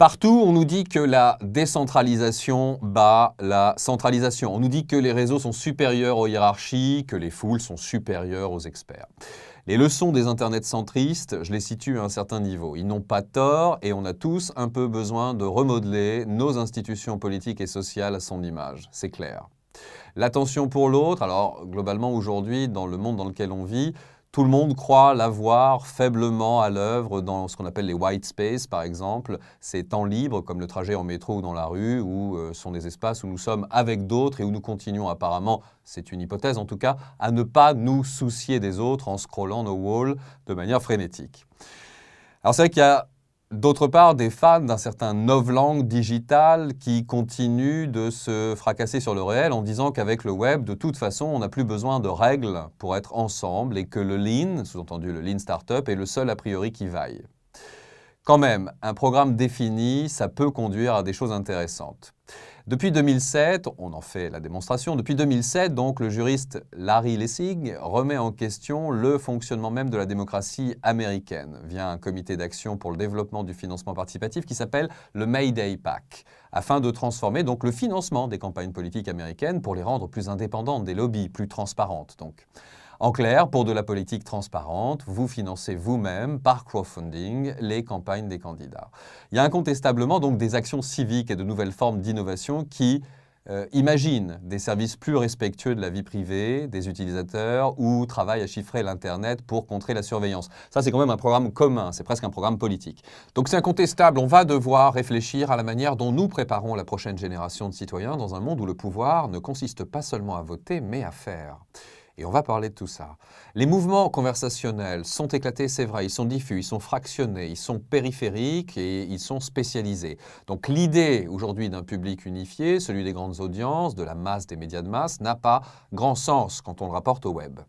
Partout, on nous dit que la décentralisation bat la centralisation. On nous dit que les réseaux sont supérieurs aux hiérarchies, que les foules sont supérieures aux experts. Les leçons des internets centristes, je les situe à un certain niveau. Ils n'ont pas tort et on a tous un peu besoin de remodeler nos institutions politiques et sociales à son image, c'est clair. L'attention pour l'autre, alors globalement aujourd'hui, dans le monde dans lequel on vit, tout le monde croit l'avoir faiblement à l'œuvre dans ce qu'on appelle les white space, par exemple, ces temps libres comme le trajet en métro ou dans la rue, où sont des espaces où nous sommes avec d'autres et où nous continuons apparemment, c'est une hypothèse en tout cas, à ne pas nous soucier des autres en scrollant nos walls de manière frénétique. Alors c'est vrai qu'il y a d'autre part des fans d'un certain novlangue digital qui continuent de se fracasser sur le réel en disant qu'avec le web, de toute façon, on n'a plus besoin de règles pour être ensemble et que le lean, sous-entendu le lean startup, est le seul a priori qui vaille. Quand même, un programme défini, ça peut conduire à des choses intéressantes. Depuis 2007, on en fait la démonstration, depuis 2007, donc, le juriste Larry Lessig remet en question le fonctionnement même de la démocratie américaine via un comité d'action pour le développement du financement participatif qui s'appelle le Mayday PAC, afin de transformer donc le financement des campagnes politiques américaines pour les rendre plus indépendantes des lobbies, plus transparentes donc. En clair, pour de la politique transparente, vous financez vous-même, par crowdfunding, les campagnes des candidats. Il y a incontestablement donc des actions civiques et de nouvelles formes d'innovation qui imaginent des services plus respectueux de la vie privée des utilisateurs ou travaillent à chiffrer l'Internet pour contrer la surveillance. Ça, c'est quand même un programme commun, c'est presque un programme politique. Donc c'est incontestable, on va devoir réfléchir à la manière dont nous préparons la prochaine génération de citoyens dans un monde où le pouvoir ne consiste pas seulement à voter, mais à faire. Et on va parler de tout ça. Les mouvements conversationnels sont éclatés, c'est vrai, ils sont diffus, ils sont fractionnés, ils sont périphériques et ils sont spécialisés. Donc l'idée aujourd'hui d'un public unifié, celui des grandes audiences, de la masse des médias de masse, n'a pas grand sens quand on le rapporte au web.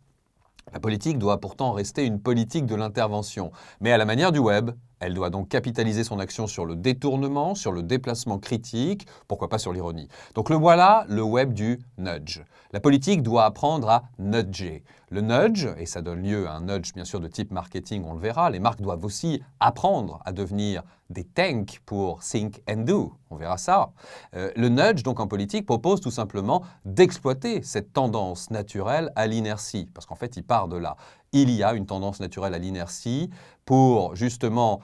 La politique doit pourtant rester une politique de l'intervention, mais à la manière du web, elle doit donc capitaliser son action sur le détournement, sur le déplacement critique, pourquoi pas sur l'ironie. Donc le voilà, le web du nudge. La politique doit apprendre à nudger. Le nudge, et ça donne lieu à un nudge bien sûr de type marketing, on le verra, les marques doivent aussi apprendre à devenir des tanks pour think and do, on verra ça. Le nudge, donc en politique, propose tout simplement d'exploiter cette tendance naturelle à l'inertie, parce qu'en fait il part de là. Il y a une tendance naturelle à l'inertie pour justement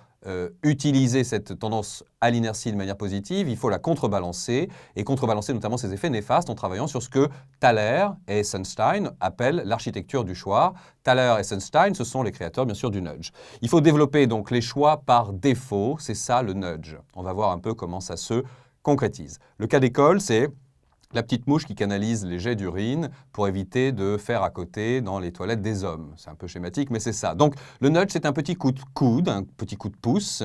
utiliser cette tendance à l'inertie de manière positive, il faut la contrebalancer et contrebalancer notamment ses effets néfastes en travaillant sur ce que Thaler et Sunstein appellent l'architecture du choix. Thaler et Sunstein, ce sont les créateurs bien sûr du nudge. Il faut développer donc les choix par défaut, c'est ça le nudge. On va voir un peu comment ça se concrétise. Le cas d'école, c'est la petite mouche qui canalise les jets d'urine pour éviter de faire à côté dans les toilettes des hommes. C'est un peu schématique, mais c'est ça. Donc le nudge, c'est un petit coup de coude, un petit coup de pouce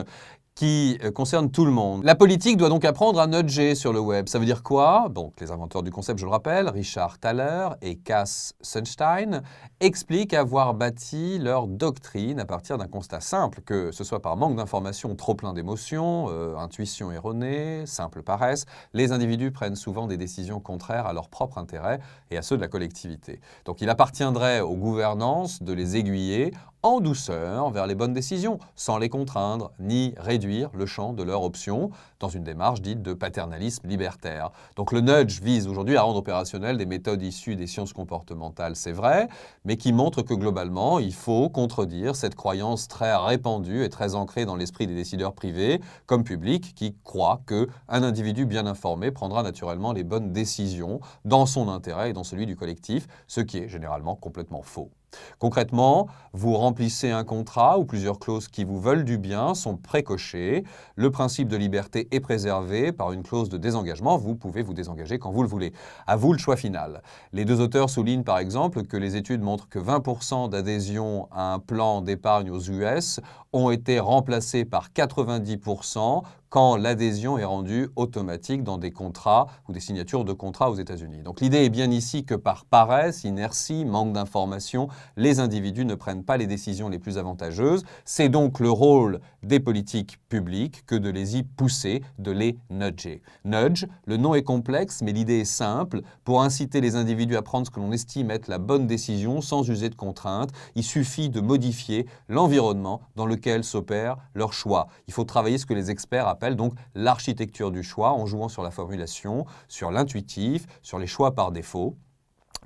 qui concerne tout le monde. La politique doit donc apprendre à nudger sur le web. Ça veut dire quoi? Donc les inventeurs du concept, je le rappelle, Richard Thaler et Cass Sunstein, expliquent avoir bâti leur doctrine à partir d'un constat simple, que ce soit par manque d'informations, trop plein d'émotions, intuition erronée, simple paresse, les individus prennent souvent des décisions contraires à leur propre intérêt et à ceux de la collectivité. Donc il appartiendrait aux gouvernances de les aiguiller en douceur vers les bonnes décisions, sans les contraindre, ni réduire le champ de leurs options, dans une démarche dite de paternalisme libertaire. Donc le nudge vise aujourd'hui à rendre opérationnelles des méthodes issues des sciences comportementales, c'est vrai, mais qui montrent que globalement, il faut contredire cette croyance très répandue et très ancrée dans l'esprit des décideurs privés, comme publics, qui croient qu'un individu bien informé prendra naturellement les bonnes décisions dans son intérêt et dans celui du collectif, ce qui est généralement complètement faux. Concrètement, vous remplissez un contrat où plusieurs clauses qui vous veulent du bien sont précochées. Le principe de liberté est préservé par une clause de désengagement. Vous pouvez vous désengager quand vous le voulez. À vous le choix final. Les deux auteurs soulignent par exemple que les études montrent que 20% d'adhésion à un plan d'épargne aux US ont été remplacés par 90% quand l'adhésion est rendue automatique dans des contrats ou des signatures de contrats aux États-Unis. Donc l'idée est bien ici que par paresse, inertie, manque d'information, les individus ne prennent pas les décisions les plus avantageuses. C'est donc le rôle des politiques publiques que de les y pousser, de les nudger. Nudge, le nom est complexe, mais l'idée est simple. Pour inciter les individus à prendre ce que l'on estime être la bonne décision sans user de contraintes, il suffit de modifier l'environnement dans lequel s'opère leur choix. Il faut travailler ce que les experts appellent appelle donc l'architecture du choix, en jouant sur la formulation, sur l'intuitif, sur les choix par défaut.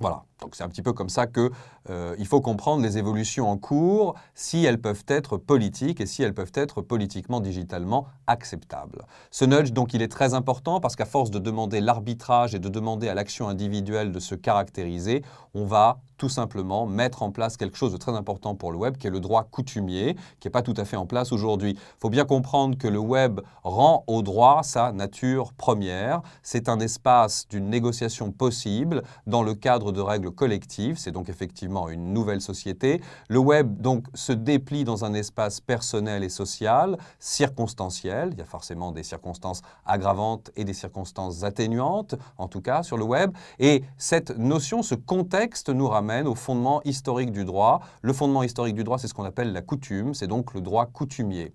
Voilà, donc c'est un petit peu comme ça qu'il faut comprendre les évolutions en cours, si elles peuvent être politiques et si elles peuvent être politiquement, digitalement acceptables. Ce nudge, donc, il est très important parce qu'à force de demander l'arbitrage et de demander à l'action individuelle de se caractériser, on va tout simplement mettre en place quelque chose de très important pour le web, qui est le droit coutumier, qui n'est pas tout à fait en place aujourd'hui. Il faut bien comprendre que le web rend au droit sa nature première. C'est un espace d'une négociation possible dans le cadre de règles collectives. C'est donc effectivement une nouvelle société. Le web donc se déplie dans un espace personnel et social, circonstanciel. Il y a forcément des circonstances aggravantes et des circonstances atténuantes, en tout cas sur le web. Et cette notion, ce contexte nous ramène au fondement historique du droit. Le fondement historique du droit, c'est ce qu'on appelle la coutume, c'est donc le droit coutumier.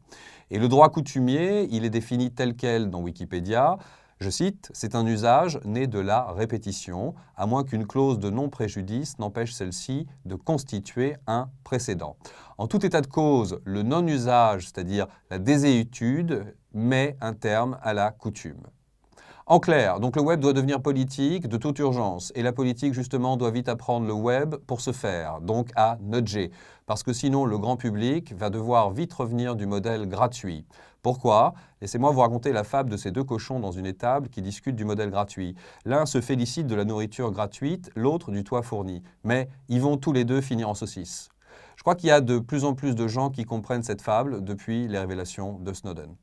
Et le droit coutumier, il est défini tel quel dans Wikipédia. Je cite, « C'est un usage né de la répétition, à moins qu'une clause de non-préjudice n'empêche celle-ci de constituer un précédent. » En tout état de cause, le non-usage, c'est-à-dire la désuétude, met un terme à la coutume. En clair, donc le web doit devenir politique de toute urgence. Et la politique, justement, doit vite apprendre le web pour se faire, donc à nudger. Parce que sinon, le grand public va devoir vite revenir du modèle gratuit. Pourquoi? Laissez-moi vous raconter la fable de ces deux cochons dans une étable qui discutent du modèle gratuit. L'un se félicite de la nourriture gratuite, l'autre du toit fourni. Mais ils vont tous les deux finir en saucisse. Je crois qu'il y a de plus en plus de gens qui comprennent cette fable depuis les révélations de Snowden.